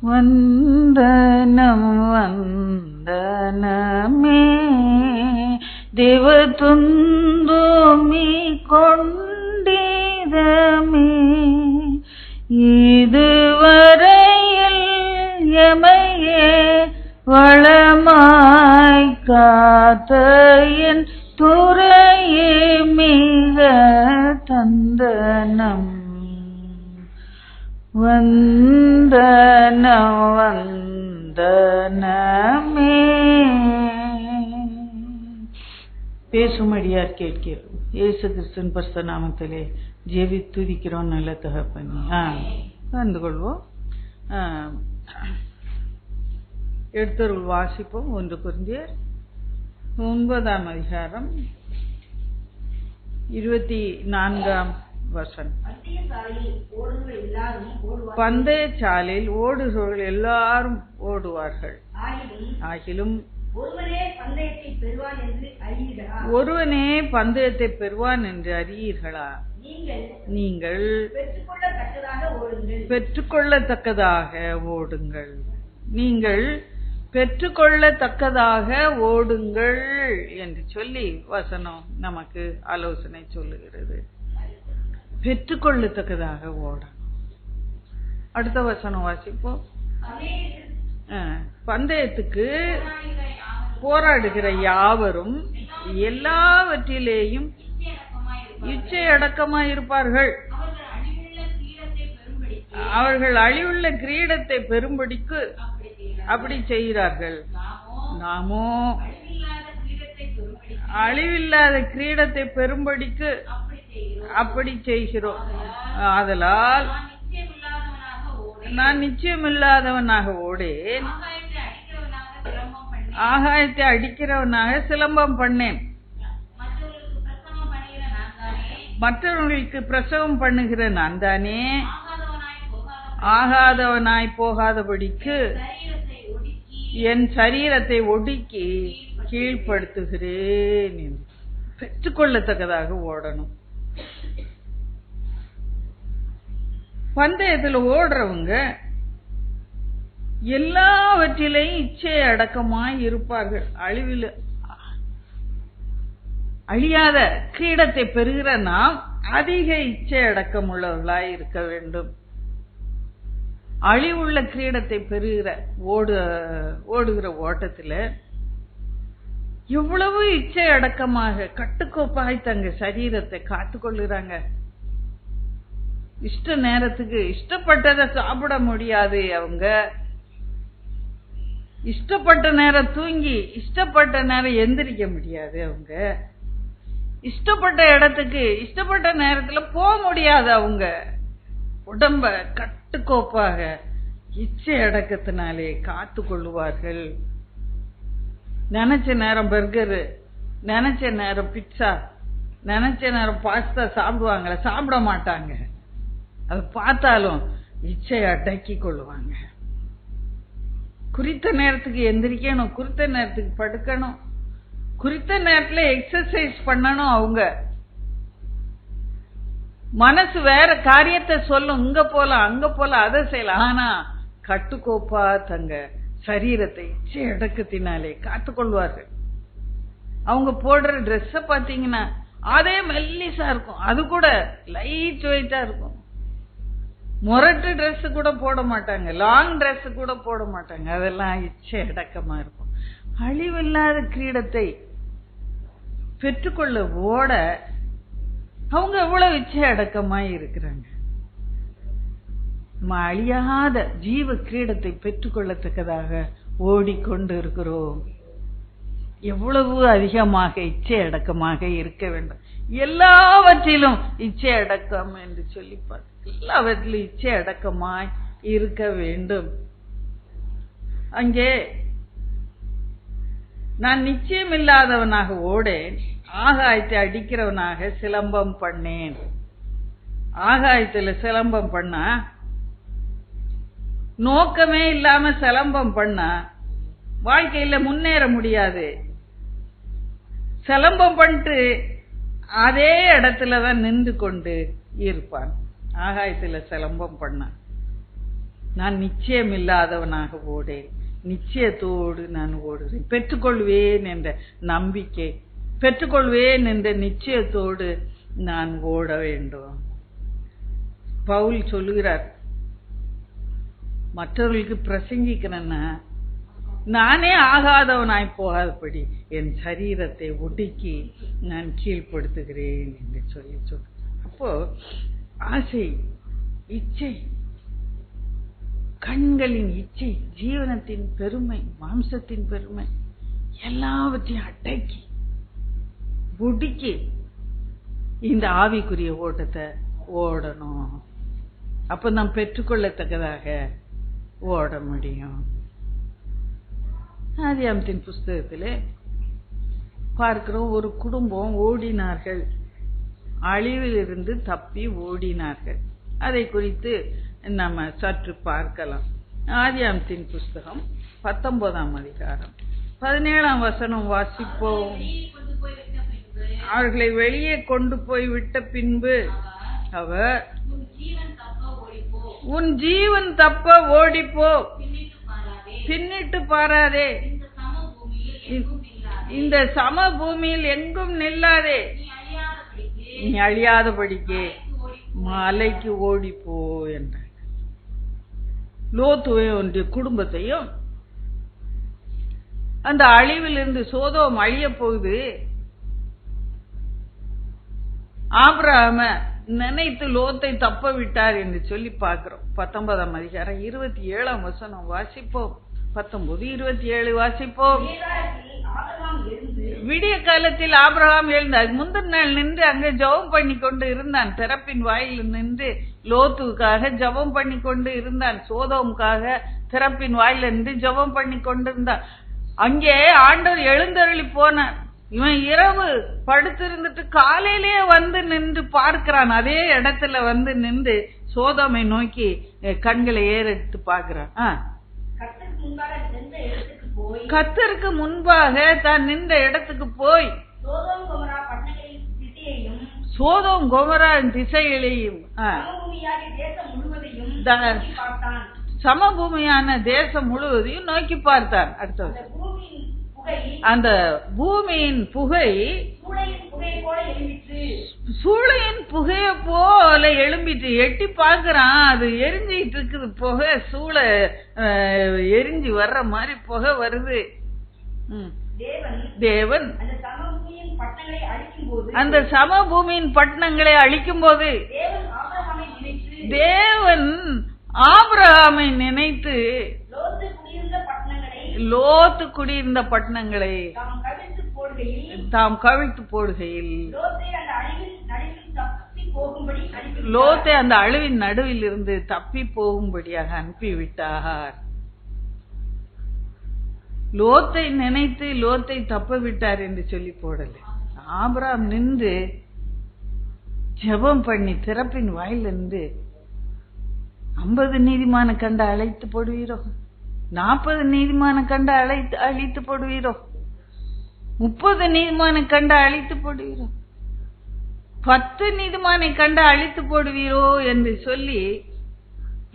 வந்தனம் வந்தனமே தேவதுந்தோமி கொண்டிதமே இதுவரையில் எமையே வளமாய் காத்த என் துறையே மிக தந்தனம் வந்தனம் வந்தனமே. பேசும்படியார் கேட்கிறோம். இயேசு கிறிஸ்துவின் பரிசுத்த நாமத்திலே ஜெபி துதிக்கிறோம் நல்ல தகப்பனே. கலந்து கொள்வோம். எடுத்தருள் வாசிப்போம். 1 கொரிந்தியர் 9ஆம் அதிகாரம் 24ஆம் வசனம். பந்தயச்சாலையில் ஓடுகிறவர்கள் எல்லாரும் ஓடுவார்கள், ஆகிலும் ஒருவனே பந்தயத்தை பெறுவான் என்று அறியீர்களா? நீங்கள் பெற்றுக்கொள்ளத்தக்கதாக ஓடுங்கள். நீங்கள் பெற்றுக்கொள்ளத்தக்கதாக ஓடுங்கள் என்று சொல்லி வசனம் நமக்கு ஆலோசனை சொல்லுகிறது. பெற்றுக்கொள்ளத்தக்கதாக ஓடணும். அடுத்த வசனம் வாசிப்போம். பந்தயத்துக்கு போராடுகிற யாவரும் எல்லாவற்றிலேயும் இச்சை அடக்கமாய் இருப்பார்கள். அவர்கள் அழிவுள்ள கிரீடத்தை பெறும்படிக்கு அப்படி செய்கிறார்கள். நாமோ அழிவில்லாத கிரீடத்தை பெறும்படிக்கு அப்படி செய்கிறோம். ஆதலால் நான் நிச்சயமில்லாதவனாக ஓடேன், ஆகாயத்தை அடிக்கிறவனாக சிலம்பம் பண்ணேன். மற்றவர்களுக்கு பிரசவம் பண்ணுகிற நான் தானே ஆகாதவனாய் போகாதபடிக்கு என் சரீரத்தை ஒடுக்கி கீழ்ப்படுத்துகிறேன். பெற்றுக்கொள்ளத்தக்கதாக ஓடணும். பந்தயத்தில் ஓடுறவங்க எல்லாவற்றிலையும் இச்சை அடக்கமாய் இருப்பார்கள். அழியாத கிரீடத்தை பெறுகிற நாம் அதிக இச்சை அடக்கம் உள்ளவர்களாய் இருக்க வேண்டும். அழிவுள்ள கிரீடத்தை பெறுகிற ஓடுகிற ஓட்டத்துல எவ்வளவு இச்சை அடக்கமாக கட்டுக்கோப்பாய் தங்க சரீரத்தை காத்து கொள்ளுறாங்க. இஷ்ட நேரத்துக்கு இஷ்டப்பட்டதை சாப்பிட முடியாது. அவங்க இஷ்டப்பட்ட நேரம் தூங்கி இஷ்டப்பட்ட நேரம் எந்திரிக்க முடியாது. அவங்க இஷ்டப்பட்ட இடத்துக்கு இஷ்டப்பட்ட நேரத்துல போக முடியாது. அவங்க உடம்ப கட்டுக்கோப்பாக இச்சை அடக்கத்தினாலே காத்து கொள்ளுவார்கள். நினைச்ச நேரம் பர்கரு, நினைச்ச நேரம் பிட்சா, நினைச்ச நேரம் பாஸ்தா சாப்பிடுவாங்களே, சாப்பிட மாட்டாங்க. அது பார்த்தாலும் இச்சை அடக்கி கொள்ளுவாங்க. குறித்த நேரத்துக்கு எந்திரிக்கணும், குறித்த நேரத்துக்கு படுக்கணும், குறித்த நேரத்துல எக்ஸசைஸ் பண்ணணும். அவங்க மனசு வேற காரியத்தை சொல்லும், இங்க போலாம் அங்க போலாம் அதை செய்யலாம். ஆனா கட்டுக்கோப்பா தங்க சரீரத்தை இச்சை அடக்கத்தினாலே காத்துக்கொள்வார்கள். அவங்க போடுற ட்ரெஸ்ஸ பாத்தீங்கன்னா அதே மெல்லிசா இருக்கும், அது கூட லைட் வெயிட்டா இருக்கும். முரட்டு ட்ரெஸ் கூட போட மாட்டாங்க, லாங் ட்ரெஸ் கூட போட மாட்டாங்க. அதெல்லாம் இச்சை அடக்கமா இருக்கும். அழிவில்லாத கிரீடத்தை பெற்றுக்கொள்ள ஓட அவங்க எவ்வளவு இச்சை அடக்கமாய் இருக்கிறாங்க. நம்ம அழியாத ஜீவ கிரீடத்தை பெற்றுக்கொள்ளத்தக்கதாக ஓடிக்கொண்டு இருக்கிறோம். எவ்வளவு அதிகமாக இச்சை அடக்கமாக இருக்க வேண்டும். எல்லாவற்றிலும் இச்சை அடக்கம் என்று சொல்லி எல்லாவற்றிலும் இச்சை அடக்கமாய் இருக்க வேண்டும். அங்கே நான் நிச்சயமில்லாதவனாக ஓடேன், ஆகாயத்தை அடிக்கிறவனாக சிலம்பம் பண்ணேன். ஆகாயத்துல சிலம்பம் பண்ணா, நோக்கமே இல்லாம சிலம்பம் பண்ணா வாழ்க்கையில முன்னேற முடியாது. சிலம்பம் பண்ணிட்டு அதே இடத்துலதான் நின்று கொண்டு இருப்பான். ஆகாயத்துல சிலம்பம் பண்ண நான் நிச்சயம் இல்லாதவனாக ஓடேன், நிச்சயத்தோடு நான் ஓடுகிறேன். பெற்றுக்கொள்வேன் என்ற நம்பிக்கை, பெற்றுக்கொள்வேன் என்ற நிச்சயத்தோடு நான் ஓட வேண்டும். பவுல் சொல்லுகிறார், மற்றவர்களுக்கு பிரசங்கிக்கிறேன்னா நானே ஆகாதவனாய் போகாதபடி என் சரீரத்தை ஒடுக்கி நான் கீழ்ப்படுத்துகிறேன் என்று சொல்லி சொல்ற. அப்போ ஆசை, இச்சை, கண்களின் இச்சை, ஜீவனத்தின் பெருமை, மாம்சத்தின் பெருமை எல்லாவற்றையும் அடக்கி ஒடுக்கி இந்த ஆவிக்குரிய ஓட்டத்தை ஓடணும். அப்ப நாம் பெற்றுக்கொள்ளத்தக்கதாக ஓட முடியும். ஆதியாகமத்தின் புஸ்தகத்திலே பார்க்கிறோம், ஒரு குடும்பம் ஓடினார்கள், அழிவிலிருந்து தப்பி ஓடினார்கள். அதை குறித்து நம்ம சற்று பார்க்கலாம். ஆதியாகமத்தின் புஸ்தகம் 19ஆம் அதிகாரம் 17ஆம் வசனம் வாசிப்போம். அவர்களை வெளியே கொண்டு போய் விட்ட பின்பு அவர், உன் ஜீவன் தப்ப ஓடிப்போ, பின்னிட்டு பாராதே, இந்த சம பூமியில் எங்கும் நில்லாதே, நீ அழியாதபடிக்கே மலைக்கு ஓடிப்போ என்றார். லோத்துவையும் ஒன்றிய குடும்பத்தையும் அந்த அழிவிலிருந்து, சோதோம் அழிய போகுது, ஆபிரகாம நினைத்து லோத்தை தப்ப விட்டார் என்று சொல்லி பார்க்கிறோம். 19ஆம் அதிகாரம் 27ஆம் வசனம் வாசிப்போம். 19:27 வாசிப்போம். விடிய காலத்தில் ஆபிரகாம் எழுந்தார். முந்தின நாள் நின்று அங்கே ஜெபம் பண்ணி கொண்டு இருந்தான். திறப்பின் வாயில் நின்று லோத்துக்காக ஜெபம் பண்ணி கொண்டு இருந்தான். சோதோமுக்காக திறப்பின் வாயில் நின்று ஜெபம் பண்ணி கொண்டிருந்தான். அங்கே ஆண்டவர் எழுந்தருளி போனார். இவன் இரவு படுத்திருந்துட்டு காலையிலேயே வந்து நின்று பார்க்கிறான். அதே இடத்துல வந்து நின்று சோதோமை நோக்கி கண்களை ஏறெடுத்து பார்க்கிறான். கர்த்தருக்கு முன்பாக தான் நின்ற இடத்துக்கு போய் சோதோம் கொமோரா திசைகளையும் சமபூமியான தேசம் முழுவதையும் நோக்கி பார்த்தான். அடுத்தது, அந்த பூமியின் புகை சூளையின் புகைய போல எழும்பிட்டு, எட்டி பார்க்கிறான், அது எரிஞ்சிட்டு இருக்குது. புகை சூளை எரிஞ்சு வர்ற மாதிரி புகை வருது. தேவன் அந்த சமபூமியின் பட்டணங்களை அழிக்கும் போது தேவன் ஆபிரகாமை நினைத்து லோத்து குடியிருந்த பட்டணங்களை தாம் கவிழ்த்து போடுகையில் லோத்தை அந்த அழிவின் நடுவில் இருந்து தப்பி போகும்படியாக அனுப்பிவிட்டார். லோத்தை நினைத்து லோத்தை தப்ப விட்டார் என்று சொல்லி போடல. ஆபிரகாம் நின்று ஜெபம் பண்ணி திறப்பின் வாயிலிருந்து 50 நீதிமான கண்ட அழைத்து போடுவீரோ, 40 நீதிமான கண்ட அழித்து போடுவீரோ, 30 நீதிமான கண்ட அழித்து போடுவீரோ, 10 நீதிமானை கண்ட அழித்து போடுவீரோ என்று சொல்லி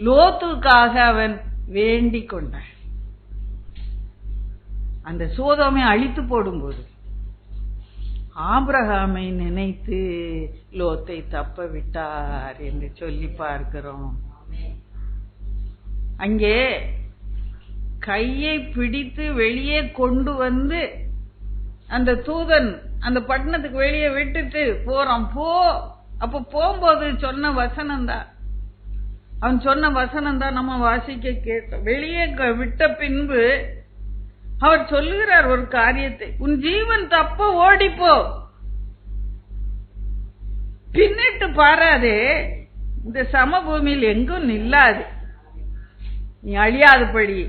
லோத்துக்காக அவன் வேண்டிக் கொண்டான். அந்த சோதோமை அழித்து போடும்போது ஆபிரகாமை நினைத்து லோத்தை தப்ப விட்டார் என்று சொல்லி பார்க்கிறோம். அங்கே கையை பிடித்து வெளியே கொண்டு வந்து அந்த தூதன் அந்த பட்டணத்துக்கு வெளியே விட்டுட்டு போறான். அப்ப போகும்போது சொன்ன வசனம் தான், அவன் சொன்ன வசனம் தான் நம்ம வாசிக்க கேட்டோம். வெளியே விட்ட பின்பு அவர் சொல்லுகிறார் ஒரு காரியத்தை, உன் ஜீவன் தப்ப ஓடிப்போ, பின்னிட்டு பாராதே, இந்த சமபூமியில் எங்கும் நில்லாது, நீ அழியாதபடி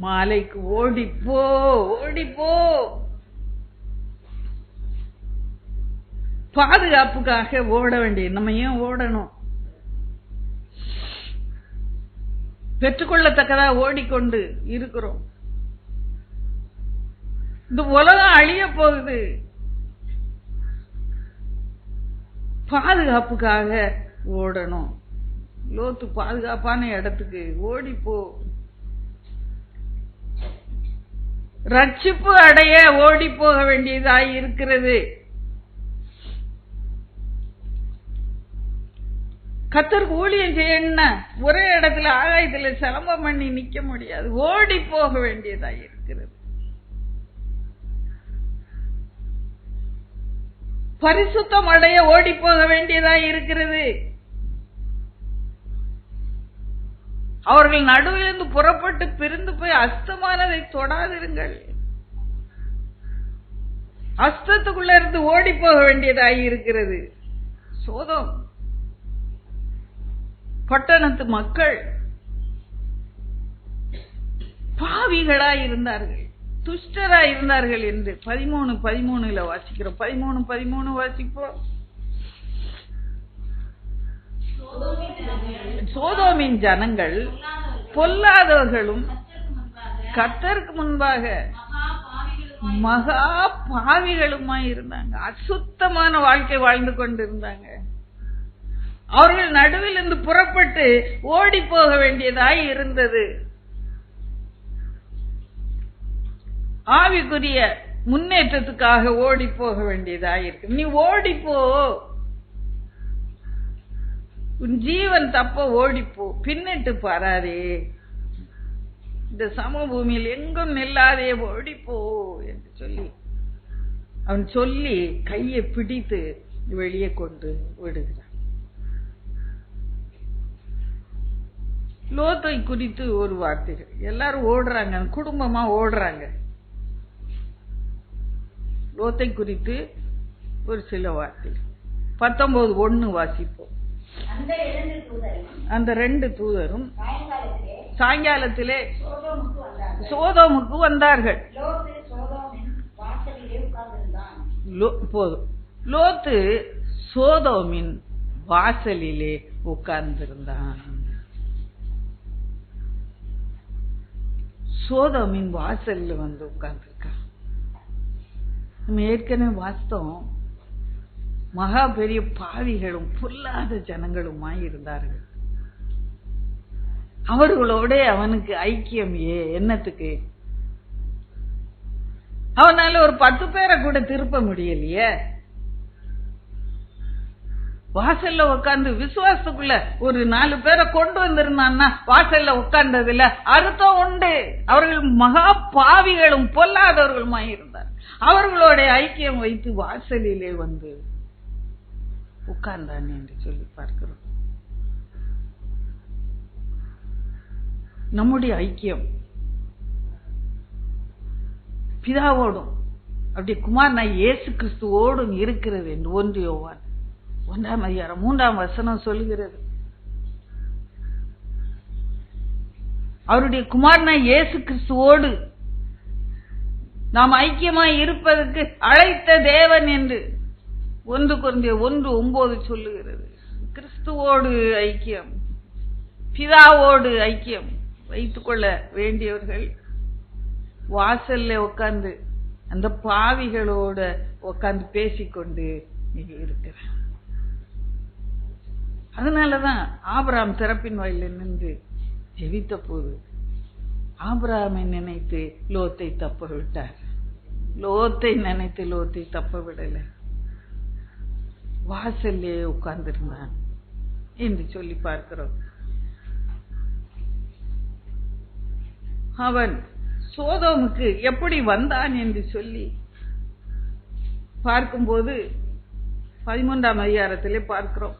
மாலைக்கு ஓடிப்போ ஓடிப்போ. பாதுகாப்புக்காக ஓட வேண்டிய நம்ம ஏன் ஓடணும்? பெற்றுக்கொள்ளத்தக்கதா ஓடிக்கொண்டு இருக்கிறோம். இந்த உலகம் அழிய போகுது, பாதுகாப்புக்காக ஓடணும். லோத்து பாதுகாப்பான இடத்துக்கு ஓடிப்போ. ரட்சிப்பு அடைய ஓடி போக வேண்டியதாய் இருக்கிறது. கர்த்தருக்கு ஊழியம் செய்யணும்னா ஒரே இடத்துல ஆகாயத்துல சிலம்பம் பண்ணி நிக்க முடியாது, ஓடி போக வேண்டியதாய் இருக்கிறது. பரிசுத்தம் அடைய ஓடி போக வேண்டியதாய் இருக்கிறது. அவர்கள் நடுவிலிருந்து புறப்பட்டு பிரிந்து போய் அஸ்தமானதை தொடாதிருங்கள். அஸ்தத்துக்குள்ள இருந்து ஓடி போக வேண்டியதாய் இருக்கிறது. சோதோம் பட்டணத்து மக்கள் பாவிகளாய் இருந்தார்கள், துஷ்டராய் இருந்தார்கள் என்று 13:13 வாசிக்கிறோம். 13:13 வாசிப்போம். சோதோமின் ஜனங்கள் பொல்லாதவர்களும் கர்த்தருக்கு முன்பாக மகா பாவிகளுமாய் இருந்தாங்க. அசுத்தமான வாழ்க்கை வாழ்ந்து கொண்டிருந்தாங்க. அவர்கள் நடுவில் இருந்து புறப்பட்டு ஓடி போக வேண்டியதாய் இருந்தது. ஆவிக்குரிய முன்னேற்றத்துக்காக ஓடி போக வேண்டியதாய் இருக்கு. நீ ஓடிப்போ, உன் ஜீவன் தப்ப ஓடிப்போ, பின்னிட்டு பாராதே, இந்த சமபூமியில் எங்கும் நில்லாதே, ஓடிப்போ என்று சொல்லி அவன் சொல்லி கையை பிடித்து வெளியே கொண்டு விடுகிறான். லோத்தை குறித்து ஒரு வார்த்தைகள், எல்லாரும் ஓடுறாங்க, குடும்பமா ஓடுறாங்க. லோத்தை குறித்து ஒரு சில வார்த்தைகள் 19:1 வாசிப்போம். அந்த 2 தூதரும் சாயங்காலத்திலே சோதோமுக்கு வந்தார்கள். லோத்து சோதோமின் வாசலிலே உட்கார்ந்திருந்தான். சோதோமின் வாசல்ல வந்து உட்கார்ந்திருக்கான். நம்ம ஏற்கனவே வாஸ்தவம், மகா பெரிய பாவிகளும் பொல்லாத ஜனங்களுமாய் இருந்தார்கள். அவர்களோட அவனுக்கு ஐக்கியம் என்னத்துக்கு? அவனால ஒரு 10 பேரை கூட திருப்ப முடியலையே. வாசல்ல உட்கார்ந்து விசுவாசத்துக்குள்ள ஒரு 4 பேரை கொண்டு வந்திருந்தான்னா வாசல்ல உட்கார்ந்ததுல அர்த்தம் உண்டு. அவர்கள் மகா பாவிகளும் பொல்லாதவர்களுமாய் இருந்தார். அவர்களோட ஐக்கியம் வைத்து வாசலிலே வந்து உட்கார்ந்தான் என்று சொல்லி பார்க்கிறோம். நம்முடைய ஐக்கியம் பிதாவோடும் அப்படி குமாரனாய் இயேசு கிறிஸ்துவோடும் இருக்கிறது என்று 1 யோவான் 1:3 சொல்லுகிறது. அவருடைய குமாரனாய் இயேசு கிறிஸ்துவோடு நாம் ஐக்கியமாய் இருப்பதற்கு அழைத்த தேவன் என்று 1 கொரிந்தியர் 1:9 சொல்லுகிறது. கிறிஸ்துவோடு ஐக்கியம், பிதாவோடு ஐக்கியம் வைத்துக் கொள்ள வேண்டியவர்கள் வாசல்ல உட்கார்ந்து அந்த பாவிகளோட உட்கார்ந்து பேசிக்கொண்டு இருக்கிறார். அதனாலதான் ஆபிரகாம் திறப்பின் வாயில நின்று ஜெபித்த போது ஆபிரகாமை நினைத்து லோத்தை தப்ப விட்டார். லோத்தை நினைத்து லோத்தை தப்ப விடல, வாசல்லே உட்கார்ந்திருந்தான் என்று சொல்லி பார்க்கிறோம். அவன் சோதோமுக்கு எப்படி வந்தான் என்று சொல்லி பார்க்கும்போது 13ஆம் அதிகாரத்திலே பார்க்கிறோம்.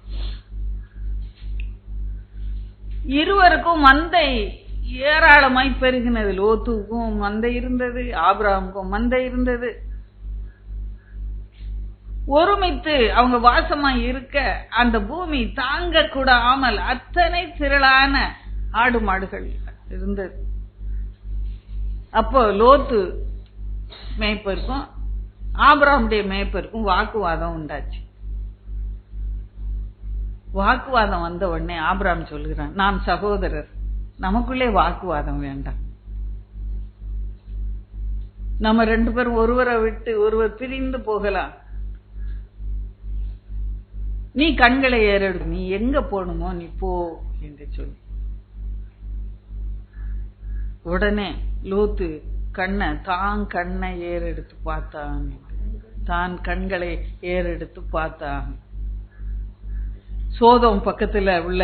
இருவருக்கும் மந்தை ஏராளமாய் பெருகினது. லோத்துக்கும் மந்தை இருந்தது, ஆபிரகாமுக்கும் மந்தை இருந்தது. ஒருமித்து அவங்க வாசமாய் இருக்க அந்த பூமி தாங்க கூடாமல் அத்தனை திரளான ஆடு மாடுகள் இருந்தது. அப்போ லோத்து மேய்ப்பருக்கும் ஆபிரகாமுடைய மேய்ப்பருக்கும் வாக்குவாதம் உண்டாச்சு. வாக்குவாதம் வந்த உடனே ஆபிரகாம் சொல்கிறான், நாம் சகோதரர், நமக்குள்ளே வாக்குவாதம் வேண்டாம். நம்ம 2 பேரும் ஒருவரை விட்டு ஒருவர் பிரிந்து போகலாம். நீ கண்களை ஏறெடு, நீ எங்க போகணுமோ நீ போ என்று சொல்லி உடனே லோத்து கண்ணை ஏறெடுத்து பார்த்தான். தான் கண்களை ஏறெடுத்து பார்த்தான். சோதோம் பக்கத்துல உள்ள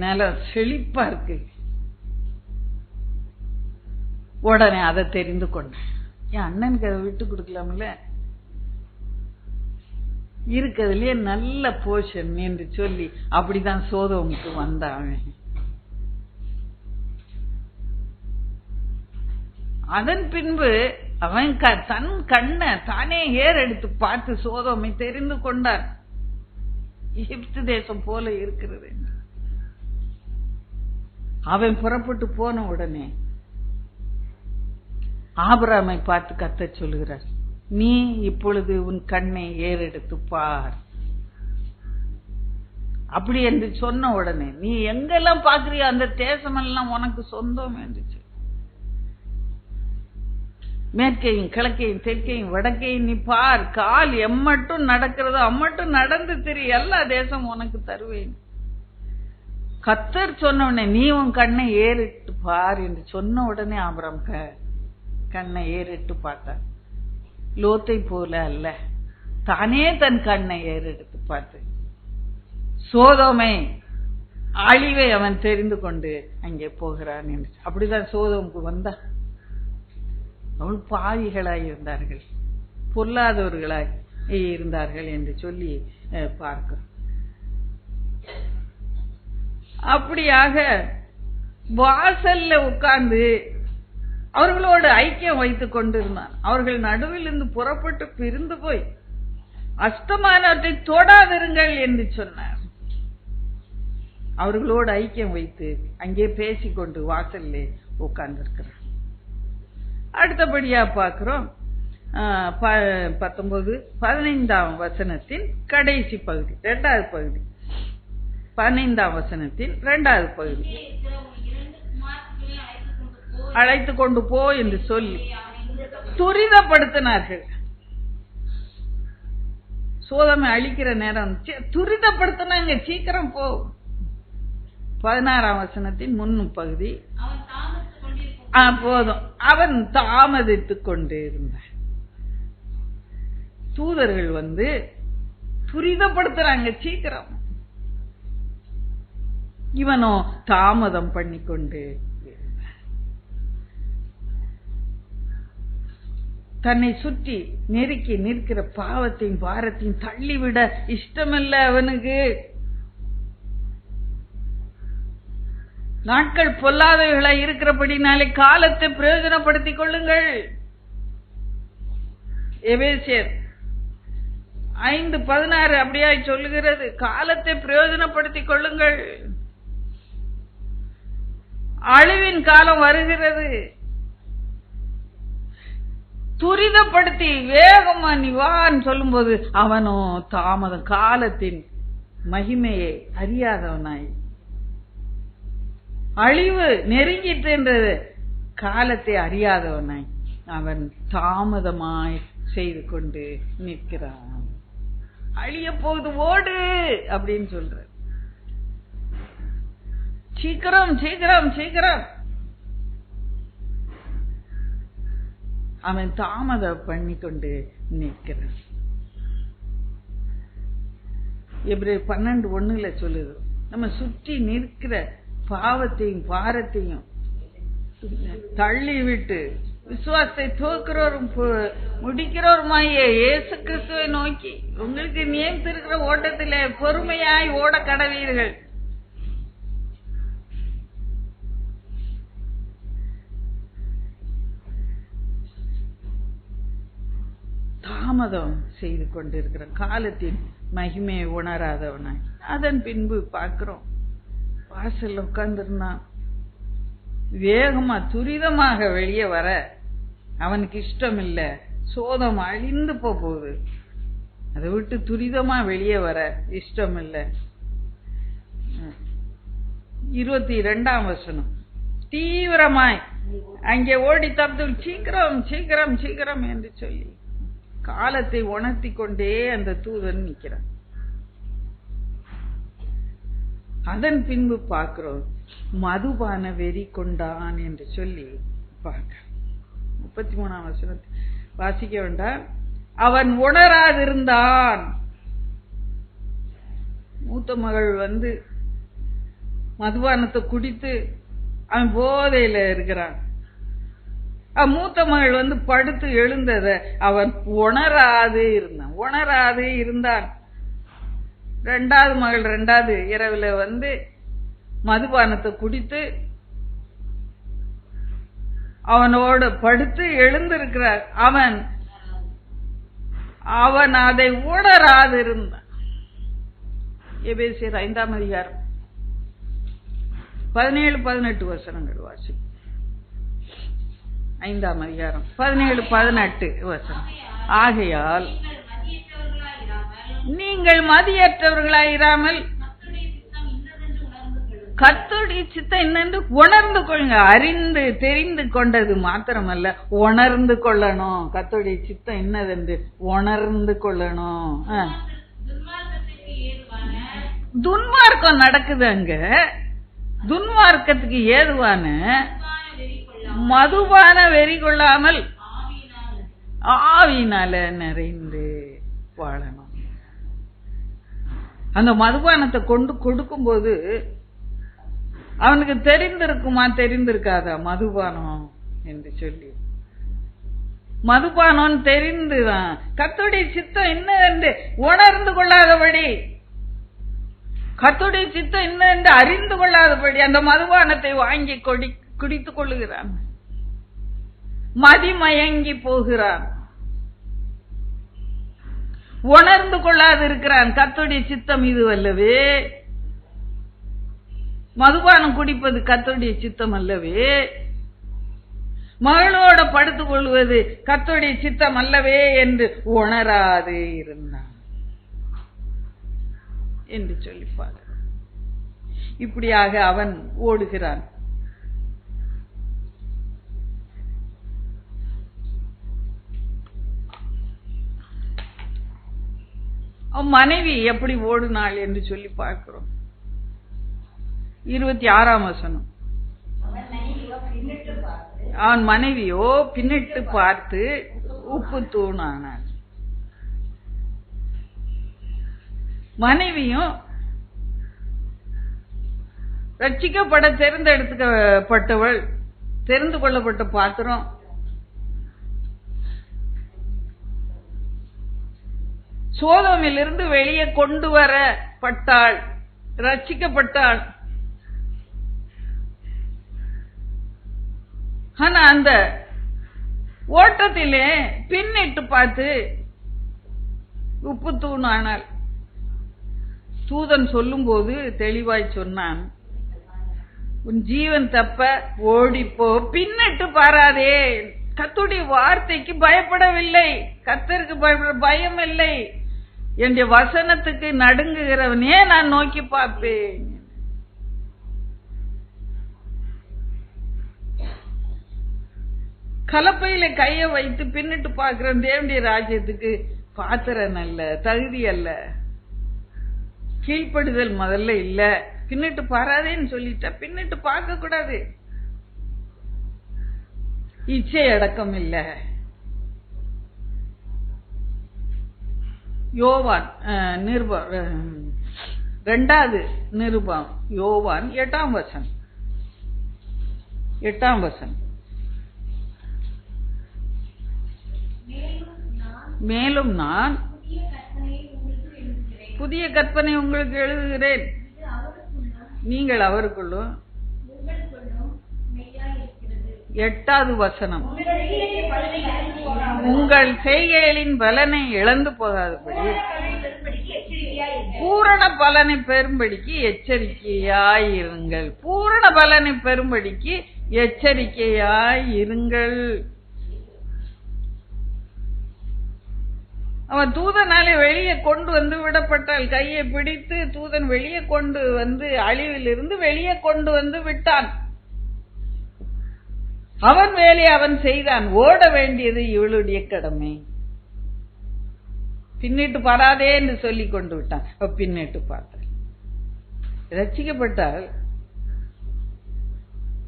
நிலம் செழிப்பா இருக்கு. உடனே அதை தெரிந்து கொண்டேன். என் அண்ணனுக்கு அதை விட்டு கொடுக்கலாம்ல, இருக்கிறதுலயே நல்ல போஷன் என்று சொல்லி அப்படிதான் சோதோமுக்கு வந்தான். அதன் பின்பு அவன் தன் கண்ணை தானே ஏறெடுத்து பார்த்து சோதோமை தெரிந்து கொண்டான். எகிப்து தேசம் போல இருக்கிறது. அவன் புறப்பட்டு போன உடனே ஆபிரகாமை பார்த்து கர்த்தர் சொல்லுகிறார், நீ இப்பொழுது உன் கண்ணை ஏறெடுத்து பார். அப்படி என்று சொன்ன உடனே நீ எங்கெல்லாம் பாக்குறியோ அந்த தேசமெல்லாம் உனக்கு சொந்தம் என்று சொல்லி, மேற்கையும் கிழக்கையும் தெற்கையும் வடக்கையும் நீ பார், கால் எம்மட்டும் நடக்கிறதோ அம்மட்டும் நடந்து திரி, எல்லா தேசம் உனக்கு தருவேன். கர்த்தர் சொன்ன உடனே நீ உன் கண்ணை ஏறிட்டு பார் என்று சொன்ன உடனே ஆபிரகாம் கண்ணை ஏறிட்டு பார்த்தார். லோத்தை போல அல்ல, தானே தன் கண்ணை ஏறெடுத்து பார்த்து சோதோமை அழிவை அவன் தெரிந்து கொண்டு அங்கே போகிறான் என்று. அப்படிதான் சோதோமுக்கு வந்தான். அவள் பாவிகளாய் இருந்தார்கள், பொல்லாதவர்களாய் இருந்தார்கள் என்று சொல்லி பார்க்கிறோம். அப்படியாக வாசல்ல உட்கார்ந்து அவர்களோடு ஐக்கியம் வைத்துக் கொண்டிருந்தான். அவர்கள் நடுவில் இருந்து புறப்பட்டு பிரிந்து போய் அஸ்தமானத்தை தொடாதிருங்கள் என்று சொன்னார். அவர்களோடு ஐக்கியம் வைத்து அங்கே பேசிக்கொண்டு வாசல்ல உட்கார்ந்திருக்கிறார். அடுத்தபடியா பார்க்கிறோம் 15ஆம் வசனத்தின் கடைசி பகுதி, 2வது பகுதி. 15ஆம் வசனத்தின் 2வது பகுதி. அழைத்து கொண்டு போ என்று சொல்லி துரிதப்படுத்தினார்கள். சோதமை அழிக்கிற நேரம் துரிதப்படுத்தினாங்க, சீக்கிரம் போ. 16ஆம் வசனத்தின் முன்னும் பகுதி. போதும், அவன் தாமதித்துக் கொண்டே இருந்தான். தூதர்கள் வந்து துரிதப்படுத்துறாங்க, சீக்கிரம். இவனோ தாமதம் பண்ணிக்கொண்டு தன்னை சுற்றி நெருக்கி நிற்கிற பாவத்தையும் பாரத்தையும் தள்ளிவிட இஷ்டமில்லை அவனுக்கு. நாட்கள் பொல்லாதவைகளாய் இருக்கிறபடினாலே காலத்தை பிரயோஜனப்படுத்திக் கொள்ளுங்கள். எபேசியர் 5:16 அப்படியாய் சொல்லுகிறது, காலத்தை பிரயோஜனப்படுத்திக் கொள்ளுங்கள். அழிவின் காலம் வருகிறது. துரிதப்படுத்தி வேகமா நிவான் சொல்லும் போது அவனோ தாமதம், காலத்தின் மகிமையை அறியாதவனாய், அழிவு நெருங்கிட்டு என்றது காலத்தை அறியாதவனாய் அவன் தாமதமாய் செய்து கொண்டு நிற்கிறான். அழிய போகுது, ஓடு அப்படின்னு சொல்ற. சீக்கிரம் சீக்கிரம் சீக்கிரம். அவன் தாமதம் பண்ணி கொண்டு நிற்கிறான். எபிரேயர் 12:1 சொல்லுது, நம்ம சுற்றி நிற்கிற பாவத்தையும் பாரத்தையும் தள்ளிவிட்டு விசுவாசத்தை தோக்கிறோரும் முடிக்கிறோருமாய இயேசு கிறிஸ்துவை நோக்கி உங்களுக்கு நியமித்திருக்கிற ஓட்டத்திலே பொறுமையாய் ஓட கடவீர்கள். தாமதம் செய்து கொண்டிருக்கிற காலத்தின் மகிமையை உணராதவனாய். அதன் பின்பு பார்க்கிறோம், வாசல் உட்கார்ந்திருந்தான். வேகமா துரிதமாக வெளியே வர அவனுக்கு இஷ்டம் இல்ல. சோதம் அழிந்து போகுது, அதை விட்டு துரிதமா வெளியே வர இஷ்டம் இல்ல. 22ஆம் வசனம், தீவிரமாய் அங்கே ஓடி தப்பு சீக்கிரம் சீக்கிரம் சீக்கிரம் என்று சொல்லி காலத்தை உணர்த்தி கொண்டே அந்த தூதன் நிற்கிறான். அதன் பின்பு பார்க்கிறோம், மதுபான வெறி கொண்டான் என்று சொல்லி பார்க்க. 33ஆம் வசனத்தை வாசிக்க வேண்டாம். அவன் உணராதிருந்தான். மூத்த மகள் மதுபானத்தை குடித்து அவன் போதையில இருக்கிறான். மூத்த மகள் படுத்து எழுந்தத அவன் உணராது இருந்தான். இரண்டாவது மகள் இரண்டாவது இரவுல மதுபானத்தை குடித்து அவனோட படுத்து எழுந்திருக்கிறார். அவன் அதை உணராது இருந்தான். எபேசியர் 5ஆம் அதிகாரம் 17-18 வசனங்கள் வாசி. 5ஆம் அதிகாரம் 17-18 வசனம். ஆகையால் நீங்கள் மதியற்றவர்களாயிராமல் கர்த்தருடைய சித்தம் என்னென்று உணர்ந்து கொள்ளுங்க. அறிந்து தெரிந்து கொண்டது மாத்திரமல்ல, உணர்ந்து கொள்ளணும். கர்த்தருடைய சித்தம் என்னதென்று உணர்ந்து கொள்ளணும். துன்மார்க்கம் நடக்குது அங்க. துன்மார்க்கத்துக்கு ஏதுவான மதுபான வெறி கொள்ளாமல் ஆவியினால நிறைந்து வாழணும். அந்த மதுபானத்தை கொண்டு கொடுக்கும் போது அவனுக்கு தெரிந்திருக்குமா தெரிந்திருக்காதா மதுபானம் என்று சொல்லி? மதுபானம் தெரிந்துதான் கர்த்தருடைய சித்தம் என்ன என்று உணர்ந்து கொள்ளாதபடி, கர்த்தருடைய சித்தம் என்ன என்று அறிந்து கொள்ளாதபடி அந்த மதுபானத்தை வாங்கி குடித்துக் கொள்ளுகிறான். மதிமயங்கி போகிறான். உணர்ந்து கொள்ளாது இருக்கிறான். கர்த்தருடைய சித்தம் இது அல்லவே. மதுபானம் குடிப்பது கர்த்தருடைய சித்தம் அல்லவே. மகளோட படுத்துக் கொள்வது கர்த்தருடைய சித்தம் அல்லவே என்று உணராது இருந்தான் என்று சொல்லிப்பார். இப்படியாக அவன் ஓடுகிறான். அவன் மனைவி எப்படி ஓடுனாள் என்று சொல்லி பார்க்கிறோம். 26ஆம் வசனம். அவன் மனைவியோ பின்னிட்டு பார்த்து உப்பு தூணானாள். மனைவியும் ரட்சிக்கப்பட தேர்ந்தெடுக்கப்பட்டவள், தெரிந்து கொள்ளப்பட்ட பாத்திரம். சோதோமிலிருந்து வெளியே கொண்டு வரப்பட்டாள், ரட்சிக்கப்பட்டாள். ஆனா அந்த ஓட்டத்திலே பின்னிட்டு பார்த்து உப்பு தூணானாள். தூதன் சொல்லும் போது தெளிவாய் சொன்னான், உன் ஜீவன் தப்ப ஓடிப்போ, பின்னிட்டு பாராதே. கர்த்தருடைய வார்த்தைக்கு பயப்படவில்லை, கர்த்தருக்கு பயம் இல்லை. என்னுடைய வசனத்துக்கு நடுங்குகிறவனே நான் நோக்கி பார்ப்பேன். கலப்பையில கைய வைத்து பின்னிட்டு பார்க்கிற தேவனுடைய ராஜ்யத்துக்கு பாத்திரம் அல்ல, தகுதி அல்ல, கீழ்ப்படுதல் முதல்ல இல்ல. பின்னிட்டு பாராதேன்னு சொல்லிட்டா பின்னிட்டு பார்க்க கூடாது. இச்சை அடக்கம் இல்ல. யோவான் இரண்டாவது நிருபம் யோவான் 8ஆம் வசனம். 8ஆம் வசனம். மேலும் நான் புதிய கற்பனை உங்களுக்கு எழுதுகிறேன், நீங்கள் அவருக்குள்ளும். 8வது வசனம். உங்கள் செய்கைகளின் பலனை இழந்து போகாதபடி பூரண பலனை பெறும்படிக்கு எச்சரிக்கையாயிருங்கள். பூரண பலனை பெறும்படிக்கு எச்சரிக்கையாயிருங்கள். அவன் தூதனாலே வெளியே கொண்டு விடப்பட்டால், கையை பிடித்து தூதன் வெளியே கொண்டு அழிவில் இருந்து வெளியே கொண்டு விட்டான். அவன் வேலையை அவன் செய்தான். ஓட வேண்டியது இவளுடைய கடமை. பின்னிட்டு பாராதே என்று சொல்லி கொண்டு விட்டான். பின்னிட்டு பார்த்தாள். ரட்சிக்கப்பட்டால்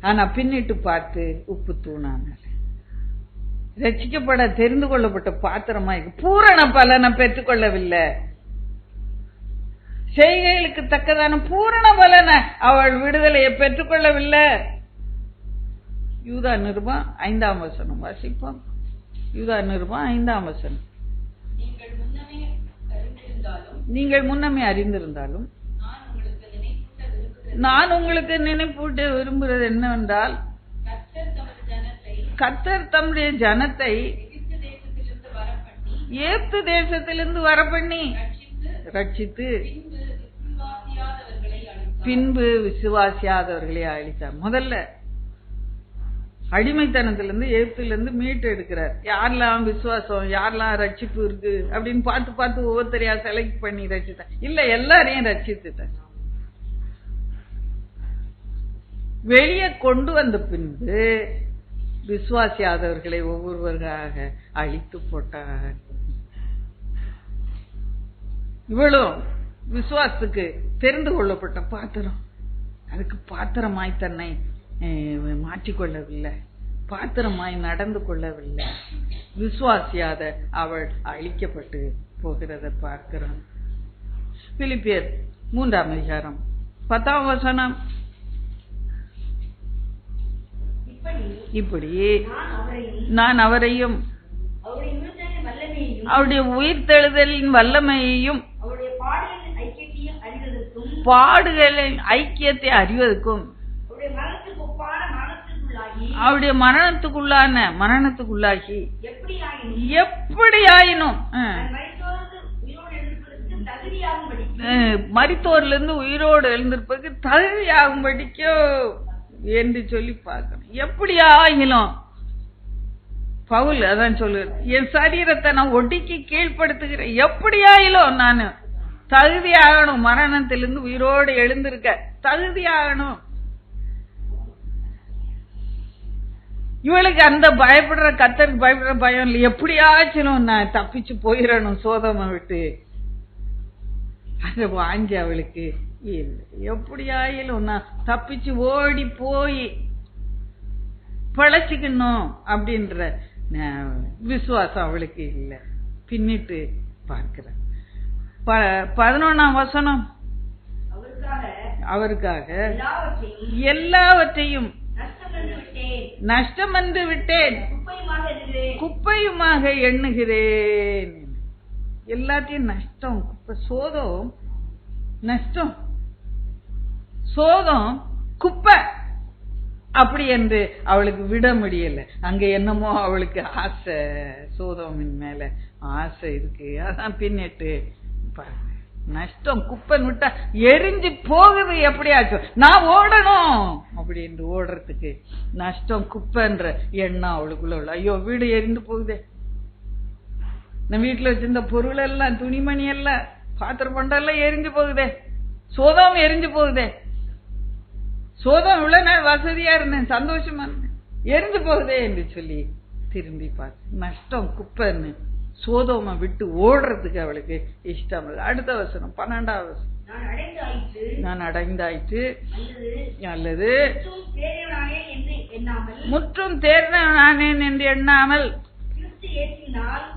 ஆனா பின்னிட்டு பார்த்து உப்பு தூணான ரட்சிக்கப்பட தெரிந்து கொள்ளப்பட்ட பாத்திரமா பூரண பலனை பெற்றுக்கொள்ளவில்லை. செய்கைகளுக்கு தக்கதான பூரண பலனை அவள் விடுதலையை பெற்றுக்கொள்ளவில்லை. யூதா நிருபம் 5ஆம் வசனம் வாசிப்போம். யூதா நிருபம் 5ஆம் வசனம். நீங்கள் முன்னமே அறிந்திருந்தாலும் நான் உங்களுக்கு நினைப்பூட்ட விரும்புகிறது என்னவென்றால், கர்த்தர் தம்முடைய ஜனத்தை எகிப்து தேசத்திலிருந்து வரப்பண்ணி ரட்சித்து பின்பு விசுவாசியாதவர்களை அழித்தார். முதல்ல அடிமைத்தனத்திலிருந்து எகிப்திலிருந்து மீட்டு எடுக்கிறார். யாரெல்லாம் விசுவாசம், யாரெல்லாம் ரட்சிப்பு இருக்கு அப்படின்னு பார்த்து பார்த்து ஒவ்வொருத்தரையா செலக்ட் பண்ணி ரட்சித்தார். இல்ல, எல்லாரையும் ரட்சித்துட்டார். வெளியே கொண்டு வந்த பின்பு விசுவாசியாதவர்களை ஒவ்வொருவராக அழித்து போட்டார். இவளும் விசுவாசத்துக்கு தெரிந்து கொள்ளப்பட்ட பாத்திரம், அதுக்கு பாத்திரமாய் தன்னை மாற்றிக்கொள்ளவில்லை, பாத்திரமாய் நடந்து கொள்ளவில்லை. விசுவாசியாத அவள் அழிக்கப்பட்டு போகிறத பார்க்கிறோம். பிலிப்பியர் 3ஆம் அதிகாரம் 10ஆம் வசனம். இப்படி நான் அவரையும் அவருடைய உயிர்த்தெழுதலின் வல்லமையையும் பாடுகளின் ஐக்கியத்தை அறிவதற்கும் அவருடைய மரணத்துக்குள்ளாகி எப்படியாயினும் மரித்தோரிலிருந்து உயிரோடு எழுந்திருப்பதற்கு தகுதியாகும்படிக்கோ என்று சொல்லி பார்க்கணும். எப்படியாகிலும் பவுல் அதான் சொல்லுவேன், என் சரீரத்தை நான் ஒடுக்கி கீழ்படுத்துகிறேன், எப்படியாயிலும் நான் தகுதியாகணும், மரணத்திலிருந்து உயிரோடு எழுந்திருக்க தகுதியாகணும். இவளுக்கு அந்த பயப்படுற கர்த்தருக்கு பயப்படுற பயம் இல்லை. எப்படியாச்சும் நான் தப்பிச்சு போயிடணும் சோதமை விட்டு, அந்த வாஞ்சி அவளுக்கு இல்லை. எப்படியாயிலும் நான் தப்பிச்சு ஓடி போய் பழச்சிக்கணும் அப்படின்ற விசுவாசம் அவளுக்கு இல்லை. பின்னிட்டு பார்க்கிற 11ஆம் வசனம். அவருக்காக எல்லாவற்றையும் நஷ்டமென்று விட்டேன், குப்பையுமாக எண்ணுகிறேன். எல்லாத்தையும் நஷ்டம், சோதம் நஷ்டம், சோதம் குப்பை அப்படி என்று அவளுக்கு விட முடியல. அங்க என்னமோ அவளுக்கு ஆசை, சோதமின் மேல ஆசை இருக்கு. அதான் பின்னிட்டு நஷ்டம் குப்பைன்னு விட்டா எரிஞ்சு போகுது. எப்படியாச்சும் நான் ஓடணும் அப்படின்னு ஓடுறதுக்கு நஷ்டம் குப்பைன்ற எண்ணம் அவளுக்குள்ள உள்ள. ஐயோ, வீடு எரிந்து போகுதே, நம்ம வீட்டுல வச்சிருந்த பொருள் எல்லாம், துணிமணி எல்லாம், பாத்திரம் பண்டெல்லாம் எரிஞ்சு போகுதே, சோதம் எரிஞ்சு போகுதே. சோதம் இவ்வளவு நாள் வசதியா இருந்தேன், சந்தோஷமா இருந்தேன், எரிஞ்சு போகுதே என்று சொல்லி திரும்பி பார்த்து நஷ்டம் குப்பைன்னு சோதோமை விட்டு ஓடுறதுக்கு அவளுக்கு இஷ்டம். அடுத்த வசனம் 12ஆவது வசனம். நான் அடைந்தாயிற்று அல்லது முற்றும் தேர்ந்தவனானேன் என்று எண்ணாமல்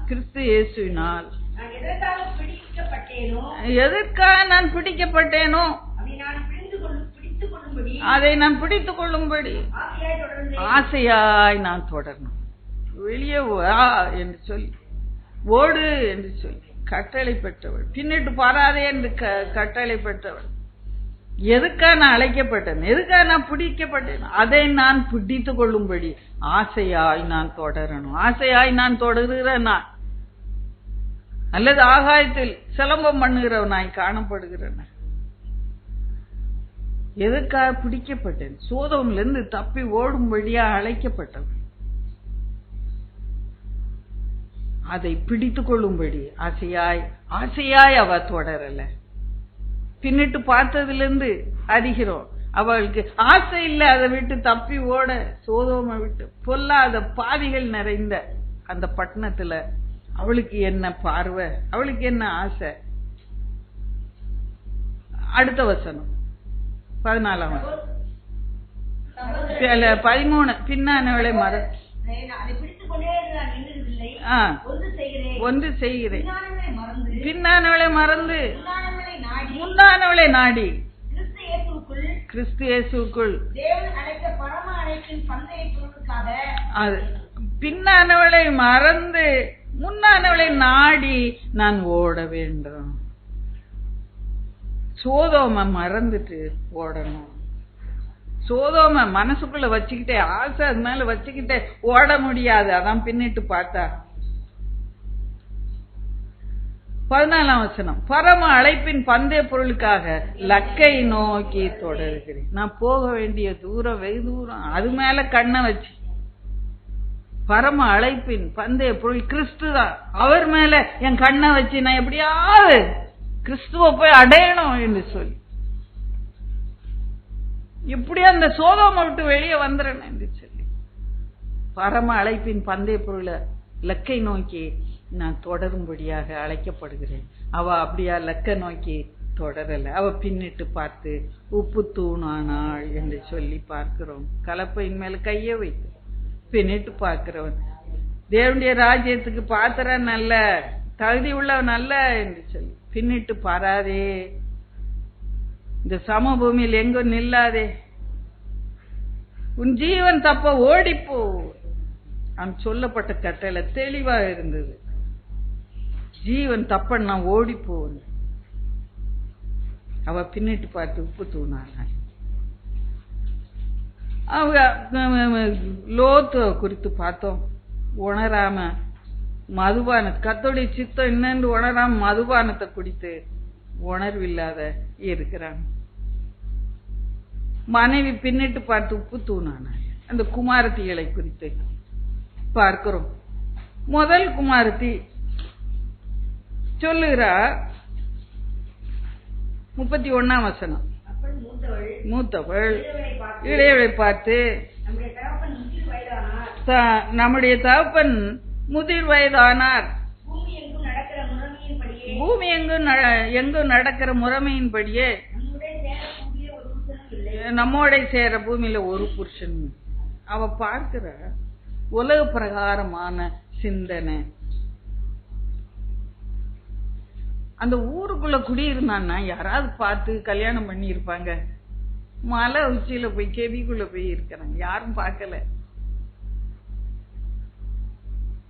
கிறிஸ்து இயேசுவினால் எதற்காக நான் பிடிக்கப்பட்டேனோ அதை நான் பிடித்துக் கொள்ளும்படி ஆசையாய் நான் தொடரணும். வெளியே வா என்று சொல்லி, ஓடு என்று சொல்லி கட்டளை பெற்றவள், பின்னிட்டு பாராதே என்று கட்டளை பெற்றவள். எதுக்காக நான் அழைக்கப்பட்டேன், எதுக்காக நான் பிடிக்கப்பட்டேன், அதை நான் பிடித்துக் கொள்ளும்படி ஆசையாய் நான் தொடரணும். ஆசையாய் நான் தொடர்கிறேன், அல்லது ஆகாயத்தில் சிலம்பம் பண்ணுகிறவனாய் காணப்படுகிறேன். எதற்காக பிடிக்கப்பட்டேன், சோதோம்ல இருந்து தப்பி ஓடும்படியா அழைக்கப்பட்டவன். அதை பிடித்துக் கொள்ளும்படி ஆசையாய் அவ தொடரல. பின்னிட்டு பார்த்ததுல இருந்து அறிகிறோம் அவளுக்கு ஆசை இல்லை அதை விட்டு தப்பி ஓட. சோதோமை விட்டு பொல்லாத பாவிகள் நிறைந்த அந்த பட்டணத்துல அவளுக்கு என்ன பார்வை, அவளுக்கு என்ன ஆசை. அடுத்த வசனம் 14 13 பின்னானவளை ஒன்று செய்கிறேன், பின்னானவளை மறந்து முன்னானவளை நாடி கிறிஸ்து இயேசுக்குள் பின்னானவளை மறந்து முன்னானவளை நாடி நான் ஓட வேண்டும். சோதோம மறந்துட்டு ஓடணும். சோதோம மனசுக்குள்ள வச்சுக்கிட்டே, ஆசை அது மேல வச்சுக்கிட்டே ஓட முடியாது. அதான் பின்னிட்டு பார்த்தா 14 பரம அழைப்பின் பந்தய பொருளுக்காக லக்கை நோக்கி தொடர்கிறேன். நான் போக வேண்டிய தூரம் வெகு தூரம், அது மேல கண்ணை வச்சு பரம அழைப்பின் பந்தய பொருள் கிறிஸ்து தான். அவர் மேல என் கண்ணை வச்சு நான் எப்படியாவது கிறிஸ்துவ போய் அடையணும் என்று சொல்லி இப்படியா அந்த சோதோமை விட்டு வெளியே வந்துறேன் என்று சொல்லி பரம அழைப்பின் பந்தய பொருளை லக்கை நோக்கி நான் தொடரும்படியாக அழைக்கப்படுகிறேன். அவ அப்படியா லக்க நோக்கி தொடரல, அவ பின்னிட்டு பார்த்து உப்பு தூணானாள் என்று சொல்லி பார்க்கிறோம். கலப்பையின் மேல கைய வைத்து பின்னிட்டு பார்க்கிறவன் தேவனுடைய ராஜ்யத்துக்கு பாத்திர நல்ல தகுதி உள்ளவன் அல்ல என்று சொல்லி பின்னிட்டு பாராதே, இந்த சமபூமியில் எங்கும் நில்லாதே, உன் ஜீவன் தப்ப ஓடிப்போ. அவன் சொல்லப்பட்ட கட்டளை தெளிவா இருந்தது. ஜீவன் தப்ப நான் ஓடிப்போன். அவ பின்னிட்டு பார்த்து உப்பு தூணான. அவங்க லோத்து குறித்து பார்த்தோம். உணராம மதுபான கத்தோடைய சித்தம் என்னன்னு உணராம மதுபானத்தை குடித்து உணர்வில்லாத இருக்கிறாங்க. மனைவி பின்னிட்டு பார்த்து உப்பு தூணான. அந்த குமாரத்திகளை குறித்து பார்க்கிறோம். முதல் குமாரத்தி சொல்லுகிறா 31 மூத்தவள் இளையவளை பார்த்து நம்முடைய தகப்பன் முதிர் வயதானார், பூமி எங்கும் நடக்கிற முறைமையின்படியே நம்மோட சேர பூமியில ஒரு புருஷன். அவ பார்க்கிற உலக பிரகாரமான சிந்தனை. அந்த ஊருக்குள்ள குடியிருந்தான்னா யாராவது பார்த்து கல்யாணம் பண்ணி இருப்பாங்க. மலை உச்சியில போய் கெபிக்குள்ள போய் இருக்கிறாங்க, யாரும் பார்க்கல.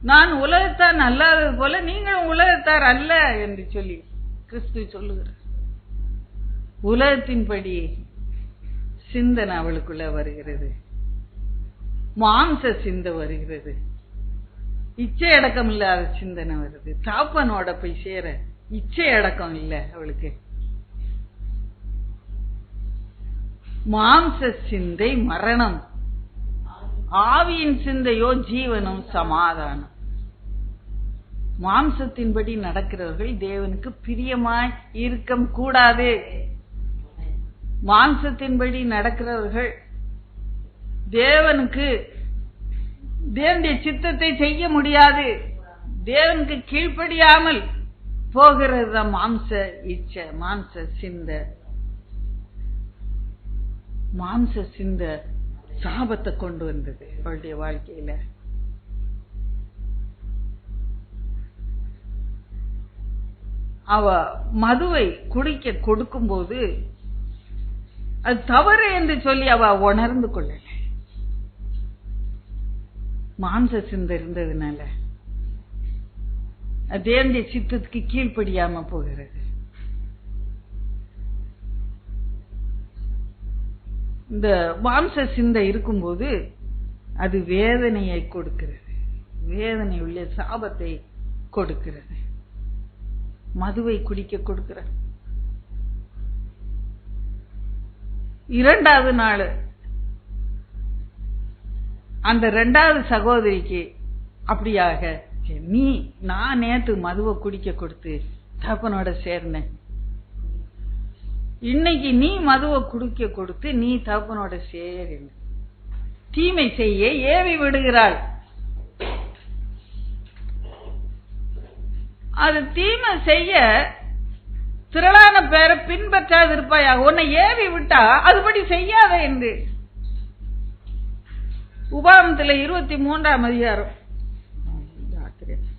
நான் உலகத்தார் அல்லாதது போல நீங்களும் உலகத்தார் அல்ல என்று சொல்லி கிறிஸ்து சொல்லுகிறார். உலகத்தின்படி சிந்தனை அவளுக்குள்ள வருகிறது, மாம்ச சிந்தை வருகிறது, இச்சை அடக்கம் இல்லாத சிந்தனை வருது. தாப்பனோட போய் சேர இச்சை அடக்கம் இல்ல அவளுக்கு. மாம்ச சிந்தை மரணம், ஆவியின் சிந்தையோ ஜீவனும் சமாதானம். மாம்சத்தின்படி நடக்கிறவர்கள் தேவனுக்கு பிரியமாய் இருக்க கூடாது. மாம்சத்தின்படி நடக்கிறவர்கள் தேவனுடைய சித்தத்தை செய்ய முடியாது. தேவனுக்கு கீழ்ப்படியாமல் போகிறது தான் மாம்ச இச்சை, மாம்ச சிந்தை. மாம்ச சிந்தை சாபத்தை கொண்டு வந்தது அவளுடைய வாழ்க்கையில. அவ மதுவை குடிக்க கொடுக்கும் போது அது தவறு என்று சொல்லி அவ உணர்ந்து கொள்ளல. மாம்ச சிந்தை இருந்ததுனால தேவனுடைய சித்தத்துக்கு கீழ்ப்படியாம போகிறது. இந்த மாம்ச சிந்தை இருக்கும்போது அது வேதனையை கொடுக்கிறது, வேதனை உள்ள சாபத்தை கொடுக்கிறது. மதுவை குடிக்க கொடுக்கிறது. 2வது நாள் அந்த 2வது சகோதரிக்கு அப்படியாக, நான் நேத்து மதுவை குடிக்க கொடுத்து தகப்பனோட சேர்ந்தேன், இன்னைக்கு நீ மதுவை குடிக்க கொடுத்து நீ தகப்பனோட சேர தீமை செய்ய ஏவி விடுகிறாள். அது தீமை செய்ய திரளான பேரை பின்பற்றாது இருப்பாயாக. உன்னை ஏவி விட்டா அதுபடி செய்யாத என்று உபாகமத்தில் 23ஆம் அதிகாரம்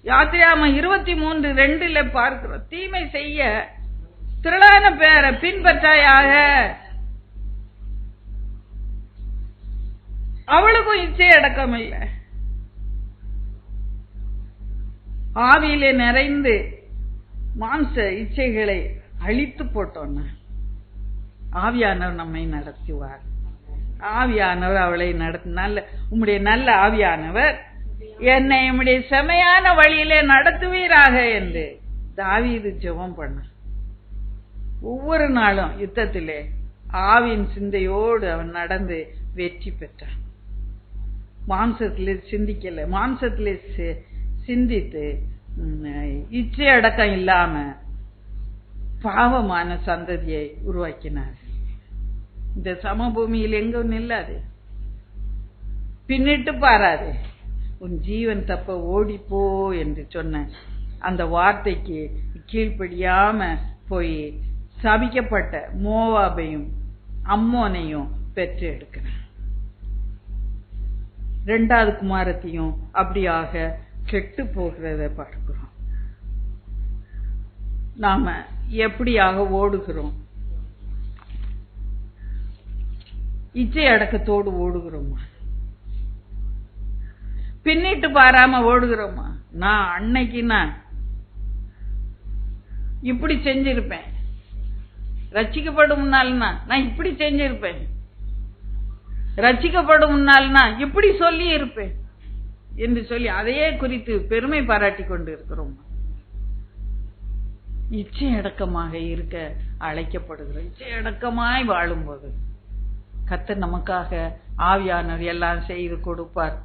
யாத்திராகமம் 23:2 பார்க்கிறோம். தீமை செய்ய திரளான பேரை பின்பற்றாயாக. அவளுக்கும் இச்சை அடக்கம் இல்லை. ஆவியிலே நிறைந்து மாம்ச இச்சைகளை அழித்து போட்டோன்னா ஆவியானவர் நம்மை நடத்துவார். ஆவியானவர் அவளை நல்ல உம்முடைய நல்ல ஆவியானவர் என்னை உம்முடைய செமையான வழியிலே நடத்துவீராக என்று தாவீது ஜெபம் பண்ண. ஒவ்வொரு நாளும் யுத்தத்திலே ஆவியின் சிந்தையோடு அவன் நடந்து வெற்றி பெற்றான். மாம்சத்திலே சிந்திக்கல, மாம்சத்திலே சிந்தித்து இச்சை அடக்கம் இல்லாம பாவமான சந்ததியை உருவாக்கினார். இந்த சமபூமியில் எங்கும் நில்லாது, பின்னிட்டு பாராது, உன் ஜீவன் தப்ப ஓடிப்போ என்று சொன்ன அந்த வார்த்தைக்கு கீழ்ப்படியாம போய் சபிக்கப்பட்ட மோவாபையும் அம்மோனையும் பெற்று எடுக்கிறார். 2வது குமாரத்தையும் அப்படியாக கெட்டு போகிறத பார்க்கிறோம். நாம எப்படியாக ஓடுகிறோம்? இச்சை அடக்கத்தோடு ஓடுகிறோமா? பின்னிட்டு பாராம ஓடுகிறோமா? நான் அன்னைக்கு நான் இப்படி செஞ்சிருப்பேன், ரட்சிக்கப்படும் முன்னால்னா நான் இப்படி செஞ்சிருப்பேன், ரட்சிக்கப்படும் முன்னால்னா இப்படி சொல்லி இருப்பேன் என்று சொல்லி அதையே குறித்து பெருமை பாராட்டி கொண்டு இருக்கிறோம். இச்சை அடக்கமாக இருக்க அழைக்கப்படுகிறோம். இச்சை அடக்கமாய் வாழும்போது கர்த்தர் நமக்காக ஆவியானவர் எல்லாம் செய்து கொடுப்பார்.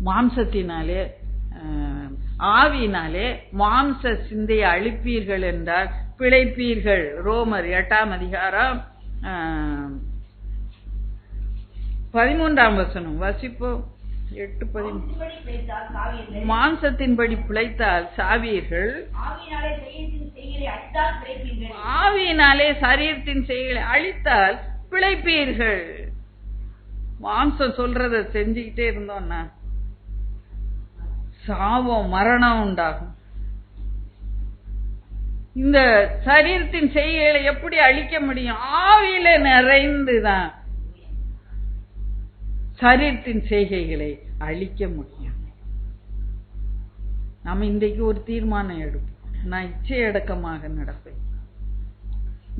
மாம்சத்தினாலே ஆவியினாலே மாம்ச சிந்தையை அழிப்பீர்கள் என்றால் பிழைப்பீர்கள். ரோமர் 8ஆம் அதிகாரம் 13ஆம் வசனம் வசிப்போம். 8:13. மாம்சத்தின்படி பிழைத்தால் சாவீர்கள், ஆவியினாலே சரீரத்தின் செய்களை அழித்தால் பிழைப்பீர்கள். மாம்சம் சொல்றத செஞ்சுக்கிட்டே இருந்தோம்னா சாவம் மரணம் உண்டாகும். இந்த சரீரத்தின் செய்களை எப்படி அழிக்க முடியும்? ஆவியில நிறைந்துதான் சரீரத்தின் செய்கைகளை அழிக்க முடியும். நாம இன்றைக்கு ஒரு தீர்மானம் எடுப்போம். நான் இச்சை அடக்கமாக நடப்பேன்,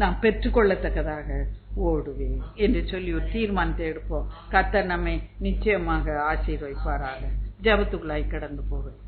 நான் பெற்றுக்கொள்ளத்தக்கதாக ஓடுவேன் என்று சொல்லி ஒரு தீர்மானத்தை எடுப்போம். கர்த்தர் நம்மை நிச்சயமாக ஆசீர்வதிப்பாராக. ஜெபத்துக்குள்ளாய் கடந்து போகிறோம்.